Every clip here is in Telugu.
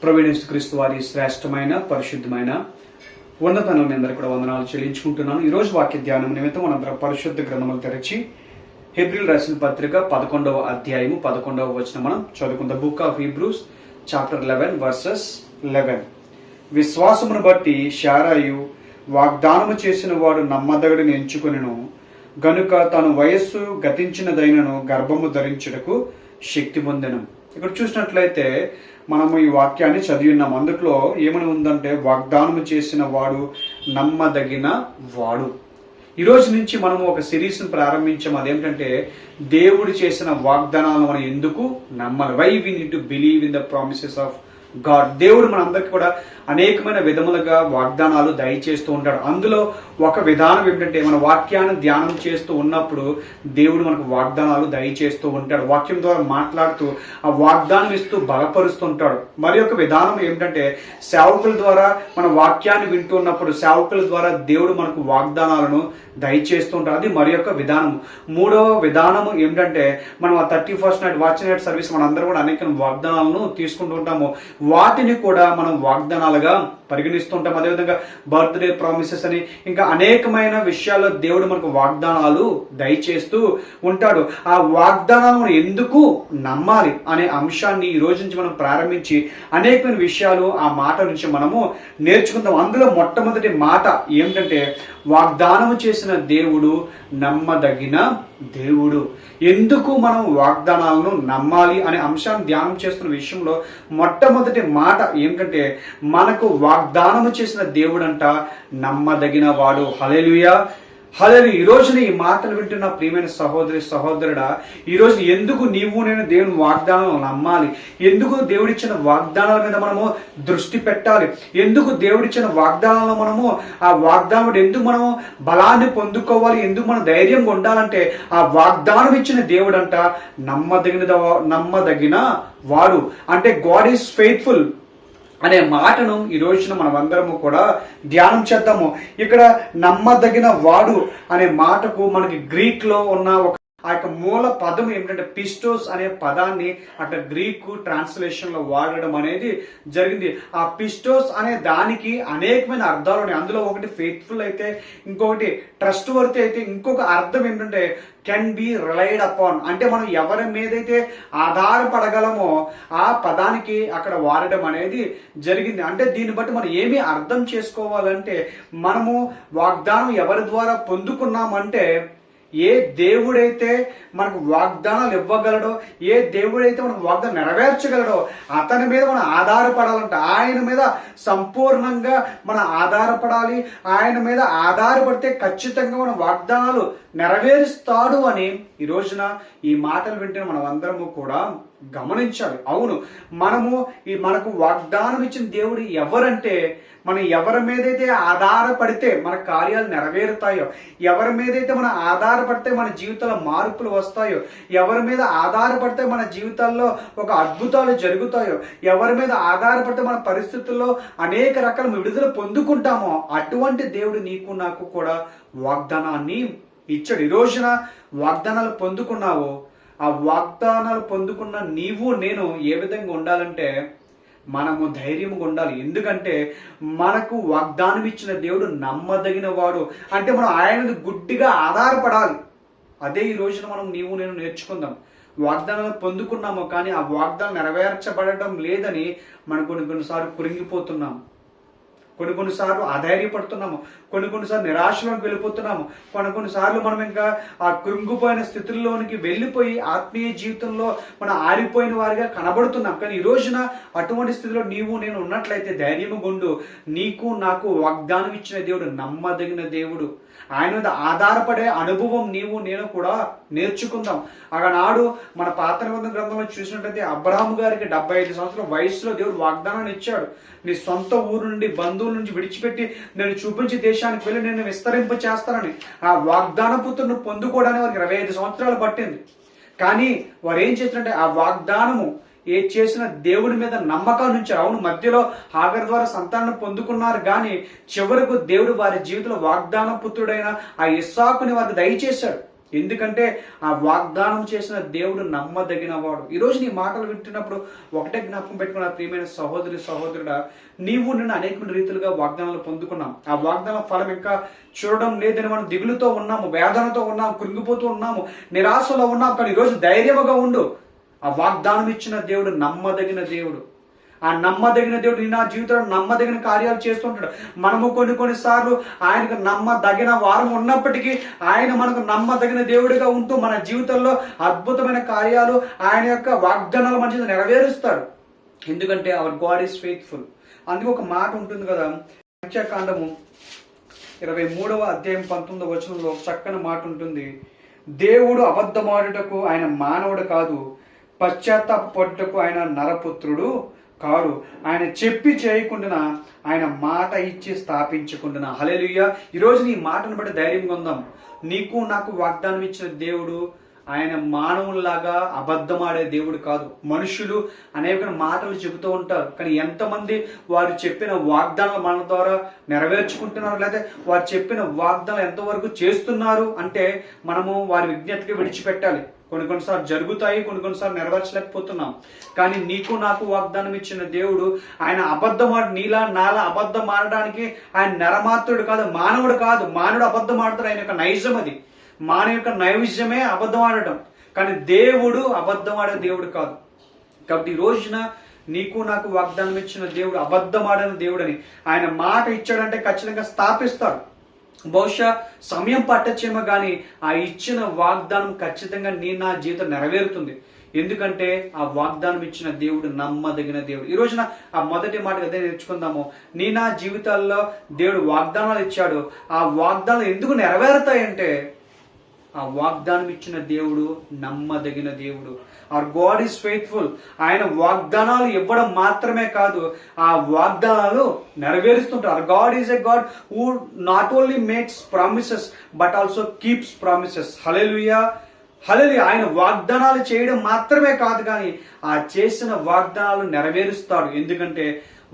ప్రభువైన యేసుక్రీస్తు వారి శ్రేష్టమైన పరిశుద్ధమైన ఉన్నతమైన మీ అందరికీ కూడా వందనాలు చెల్లించుకుంటున్నాను. ఈరోజు వాక్య ధ్యానం నిమిత్తం మనందరం పరిశుద్ధ గ్రంథములు తెరచి హెబ్రీయుల రాసిన పత్రిక 11వ అధ్యాయము 11వ వచనం మనం చదువుకుందాం. Book of Hebrews chapter 11 versus 11. విశ్వాసమును బట్టి శారాయు వాగ్దానము చేసిన వాడు నమ్మదగడిని ఎంచుకొనెను గనుక తాను వయస్సు గతించినదైనను గర్భము ధరించుటకు శక్తి పొందెను. ఇక్కడ చూసినట్లయితే మనము ఈ వాక్యాన్ని చదివి ఉన్నాం. అందులో ఏమని ఉందంటే వాగ్దానము చేసిన వాడు నమ్మదగిన వాడు. ఈ రోజు నుంచి మనము ఒక సిరీస్ని ప్రారంభించాము. అదేంటంటే దేవుడు చేసిన వాగ్దానాలను మనం ఎందుకు నమ్మాలి. Why we need to believe in the promises of God. దేవుడు మనందరికీ కూడా అనేకమైన విధములుగా వాగ్దానాలు దయచేస్తూ ఉంటాడు. అందులో ఒక విధానం ఏమిటంటే మన వాక్యాన్ని ధ్యానం చేస్తూ ఉన్నప్పుడు దేవుడు మనకు వాగ్దానాలు దయచేస్తూ ఉంటాడు. వాక్యం ద్వారా మాట్లాడుతూ ఆ వాగ్దానం ఇస్తూ బలపరుస్తుంటాడు. మరి ఒక విధానం ఏమిటంటే సేవకుల ద్వారా మన వాక్యాన్ని వింటున్నప్పుడు సేవకుల ద్వారా దేవుడు మనకు వాగ్దానాలను దయచేస్తూ ఉంటాడు. అది మరి యొక్క విధానం. మూడవ విధానం ఏమిటంటే మనం ఆ 31st night watch night service మనందరం కూడా అనేక వాగ్దానాలను తీసుకుంటూ ఉంటాము. వాటిని కూడా మనం వాగ్దానాలుగా పరిగణిస్తుంటాం. అదేవిధంగా బర్త్డే ప్రామిసెస్ అని ఇంకా అనేకమైన విషయాల్లో దేవుడు మనకు వాగ్దానాలు దయచేస్తూ ఉంటాడు. ఆ వాగ్దానాలను ఎందుకు నమ్మాలి అనే అంశాన్ని ఈ రోజు నుంచి మనం ప్రారంభించి అనేకమైన విషయాలు ఆ మాట నుంచి మనము నేర్చుకుందాం. అందులో మొట్టమొదటి మాట ఏమిటంటే వాగ్దానము చేసిన దేవుడు నమ్మదగిన దేవుడు. ఎందుకు మనం వాగ్దానాలను నమ్మాలి అనే అంశాన్ని ధ్యానం చేస్తున్న విషయంలో మొట్టమొదటి మాట ఏమిటంటే మనకు వాగ్దానము చేసిన దేవుడంట నమ్మదగిన వాడు. హల్లెలూయా హల్లెలూయా. ఈ రోజున ఈ మాటలు వింటున్న ప్రియమైన సహోదరి సహోదరుడా, ఈ రోజు ఎందుకు నీవు నేను దేవుని వాగ్దానాలను నమ్మాలి, ఎందుకు దేవుడిచ్చిన వాగ్దానాల మీద మనము దృష్టి పెట్టాలి, ఎందుకు దేవుడిచ్చిన వాగ్దానాలను మనము ఆ వాగ్దానం ఎందుకు మనము బలాన్ని పొందుకోవాలి, ఎందుకు మనం ధైర్యంగా ఉండాలంటే ఆ వాగ్దానం ఇచ్చిన దేవుడంట నమ్మదగిన వాడు. అంటే గాడ్ ఈజ్ ఫెయిత్ఫుల్ అనే మాటను ఈ రోజున మనం అందరము కూడా ధ్యానం చేద్దాము. ఇక్కడ నమ్మదగిన వాడు అనే మాటకు మనకి గ్రీక్ లో ఉన్న ఒక ఆ యొక్క మూల పదం ఏమిటంటే పిస్టోస్ అనే పదాన్ని అక్కడ గ్రీకు ట్రాన్స్లేషన్ లో వాడడం అనేది జరిగింది. ఆ పిస్టోస్ అనే దానికి అనేకమైన అర్థాలు ఉన్నాయి. అందులో ఒకటి ఫెయిత్ఫుల్ అయితే, ఇంకొకటి ట్రస్ట్ వర్తీ అయితే, ఇంకొక అర్థం ఏంటంటే కెన్ బి రిలైడ్ అపాన్. అంటే మనం ఎవరి మీదైతే ఆధారపడగలమో ఆ పదానికి అక్కడ వాడడం అనేది జరిగింది. అంటే దీన్ని బట్టి మనం ఏమి అర్థం చేసుకోవాలంటే మనము వాగ్దానం ఎవరి ద్వారా పొందుకున్నామంటే ఏ దేవుడైతే మనకు వాగ్దానాలు ఇవ్వగలడో, ఏ దేవుడైతే మనకు వాగ్దానం నెరవేర్చగలడో అతని మీద మనం ఆధారపడాలంట. ఆయన మీద సంపూర్ణంగా మనం ఆధారపడాలి. ఆయన మీద ఆధారపడితే ఖచ్చితంగా మన వాగ్దానాలు నెరవేరుస్తాడు అని ఈ రోజున ఈ మాటలు వింటే మనం అందరము కూడా గమనించాలి. అవును, మనకు వాగ్దానం ఇచ్చిన దేవుడు ఎవరంటే మనం ఎవరి మీదైతే ఆధారపడితే మన కార్యాలు నెరవేరుతాయో, ఎవరి మీదైతే మనం ఆధారపడితే మన జీవితంలో మార్పులు వస్తాయో, ఎవరి మీద ఆధారపడితే మన జీవితాల్లో ఒక అద్భుతాలు జరుగుతాయో, ఎవరి మీద ఆధారపడితే మన పరిస్థితుల్లో అనేక రకాల విడుదల పొందుకుంటామో అటువంటి దేవుడు నీకు నాకు కూడా వాగ్దానాన్ని ఇచ్చాడు. ఈ రోజున వాగ్దానాలు పొందుకున్నావో, ఆ వాగ్దానాలు పొందుకున్న నీవు నేను ఏ విధంగా ఉండాలంటే మనము ధైర్యంగా ఉండాలి. ఎందుకంటే మనకు వాగ్దానం ఇచ్చిన దేవుడు నమ్మదగిన వాడు. అంటే మనం ఆయన గుడ్డిగా ఆధారపడాలి. అదే ఈ రోజున నీవు నేను నేర్చుకుందాం. వాగ్దానాలు పొందుకున్నాము కానీ ఆ వాగ్దానం నెరవేర్చబడటం లేదని మనం కొన్నిసార్లు కురింగిపోతున్నాము, కొన్నిసార్లు అధైర్యపడుతున్నాము, కొన్నిసార్లు నిరాశలోకి వెళ్ళిపోతున్నాము, కొన్నిసార్లు మనం ఇంకా ఆ కృంగిపోయిన స్థితుల్లోనికి వెళ్ళిపోయి ఆత్మీయ జీవితంలో మనం ఆరిపోయిన వారిగా కనబడుతున్నాం. కానీ ఈ రోజున అటువంటి స్థితిలో నీవు నేను ఉన్నట్లయితే ధైర్యము గుండు. నీకు నాకు వాగ్దానం ఇచ్చిన దేవుడు నమ్మదగిన దేవుడు. ఆయన మీద ఆధారపడే అనుభవం నీవు నేను కూడా నేర్చుకుందాం. ఆనాడు మన పాత నిబంధన గ్రంథంలో చూసినట్లయితే అబ్రహాము గారికి 75 సంవత్సరాల వయసులో దేవుడు వాగ్దానాన్ని ఇచ్చాడు. నీ సొంత ఊరు నుండి బంధువుల నుంచి విడిచిపెట్టి నేను చూపించే దేశానికి వెళ్ళి నేను విస్తరింప చేస్తానని ఆ వాగ్దాన పుత్రుని పొందుకోవడానికి వారికి 25 సంవత్సరాలు పట్టింది. కానీ వారు ఏం చేసినట్టే ఆ వాగ్దానము ఏ చేసిన దేవుడి మీద నమ్మకాన్ని ఉంచారు. అవును, మధ్యలో హాగర్ ద్వారా సంతానం పొందుకున్నారు కానీ చివరకు దేవుడు వారి జీవితంలో వాగ్దాన పుత్రుడైన ఆ ఇస్సాకుని వారికి దయచేశాడు. ఎందుకంటే ఆ వాగ్దానం చేసిన దేవుడు నమ్మదగిన వాడు. ఈరోజు నీ మాటలు వింటున్నప్పుడు ఒకటే జ్ఞాపకం పెట్టుకున్న ప్రియమైన సహోదరి సహోదరుడా, నీవు నిన్ను అనేక రీతిలుగా వాగ్దానాలు పొందుకున్నాం. ఆ వాగ్దాన ఫలం ఇంకా చూడడం లేదని మనం దిగులుతో ఉన్నాము, వేదనతో ఉన్నాము, కృంగిపోతూ ఉన్నాము, నిరాశలో ఉన్నాము. కానీ ఈరోజు ధైర్యముగా ఉండు. ఆ వాగ్దానం ఇచ్చిన దేవుడు నమ్మదగిన దేవుడు. ఆ నమ్మదగిన దేవుడు నీ నా జీవితంలో నమ్మదగిన కార్యాలు చేస్తుంటాడు. మనము కొన్నిసార్లు ఆయనకు నమ్మదగిన వారం ఉన్నప్పటికీ ఆయన మనకు నమ్మదగిన దేవుడిగా ఉంటూ మన జీవితంలో అద్భుతమైన కార్యాలు, ఆయన యొక్క వాగ్దానాలు మన జీవితం నెరవేరుస్తాడు. ఎందుకంటే అవర్ గాడ్ ఈస్ ఫెయిత్ఫుల్. అందుకు ఒక మాట ఉంటుంది కదా, సంఖ్యాకాండము 23వ అధ్యాయం 19వ వచనంలో చక్కని మాట ఉంటుంది. దేవుడు అబద్ధమాడుటకు ఆయన మానవుడు కాదు, పశ్చాత్తాపడుటకు ఆయన నరపుత్రుడు కాడు. ఆయన చెప్పి చేయకుండా ఆయన మాట ఇచ్చి స్థాపించకుండా. హల్లెలూయా. ఈరోజు నీ మాటను బట్టి ధైర్యంగా ఉందాం. నీకు నాకు వాగ్దానం ఇచ్చిన దేవుడు ఆయన మానవుల్లాగా అబద్ధమాడే దేవుడు కాదు. మనుషులు అనేక మాటలు చెబుతూ ఉంటారు, కానీ ఎంతమంది వారు చెప్పిన వాగ్దానాలు మన ద్వారా నెరవేర్చుకుంటున్నారు, లేదా వారు చెప్పిన వాగ్దానాలు ఎంతవరకు చేస్తున్నారు అంటే మనము వారి విజ్ఞతకి విడిచిపెట్టాలి. కొన్నిసార్లు జరుగుతాయి, కొన్నిసార్లు నెరవేర్చలేకపోతున్నాం. కానీ నీకు నాకు వాగ్దానం ఇచ్చిన దేవుడు ఆయన అబద్ధమాడు, నీలా నాలా అబద్ధం ఆడడానికి ఆయన నరమాత్రుడు కాదు, మానవుడు కాదు. మానవుడు అబద్ధం ఆడతాడు, ఆయన యొక్క నైజం అది. మానవ యొక్క నైవిధ్యమే అబద్ధం ఆడటం, కానీ దేవుడు అబద్ధం ఆడే దేవుడు కాదు. కాబట్టి ఈ రోజున నీకు నాకు వాగ్దానం ఇచ్చిన దేవుడు అబద్ధం ఆడని దేవుడని. ఆయన మాట ఇచ్చాడంటే ఖచ్చితంగా స్థాపిస్తాడు. బహుశా సమయం పట్టచ్చేమో కానీ ఆ ఇచ్చిన వాగ్దానం ఖచ్చితంగా నీ నా జీవితం నెరవేరుతుంది. ఎందుకంటే ఆ వాగ్దానం ఇచ్చిన దేవుడు నమ్మదగిన దేవుడు. ఈ రోజున ఆ మొదటి మాట అదే నేర్చుకుందాము. నీ నా జీవితాల్లో దేవుడు వాగ్దానాలు ఇచ్చాడు. ఆ వాగ్దానాలు ఎందుకు నెరవేరుతాయంటే ఆ వాగ్దానం ఇచ్చిన దేవుడు నమ్మదగిన దేవుడు. Our God is faithful. ఆయన వాగ్దానాలు ఇవ్వడం మాత్రమే కాదు, ఆ వాగ్దానాలు నెరవేరుస్తుంటారు. Our God is a God who not only makes promises but also keeps promises. Hallelujah, hallelujah. ఆయన వాగ్దానాలు చేయడం మాత్రమే కాదు, కానీ ఆ చేసిన వాగ్దానాలు నెరవేరుస్తాడు. ఎందుకంటే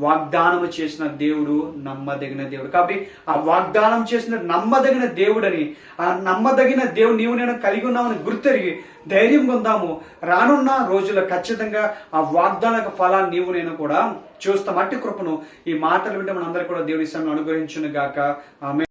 వాగ్దానం చేసిన దేవుడు నమ్మదగిన దేవుడు. కాబట్టి ఆ వాగ్దానం చేసిన నమ్మదగిన దేవుడని, ఆ నమ్మదగిన దేవుడు నీవు నేను కలిగి ఉన్నామని గుర్తెరిగి ధైర్యం పొందాము. రానున్న రోజుల్లో ఖచ్చితంగా ఆ వాగ్దాన ఫలాన్ని నీవు నేను కూడా చూస్తాం. అట్టి కృపను ఈ మాటలు వింటే మనందరూ కూడా దేవుడి సమయం అనుగ్రహించును గాక. ఆమేన్.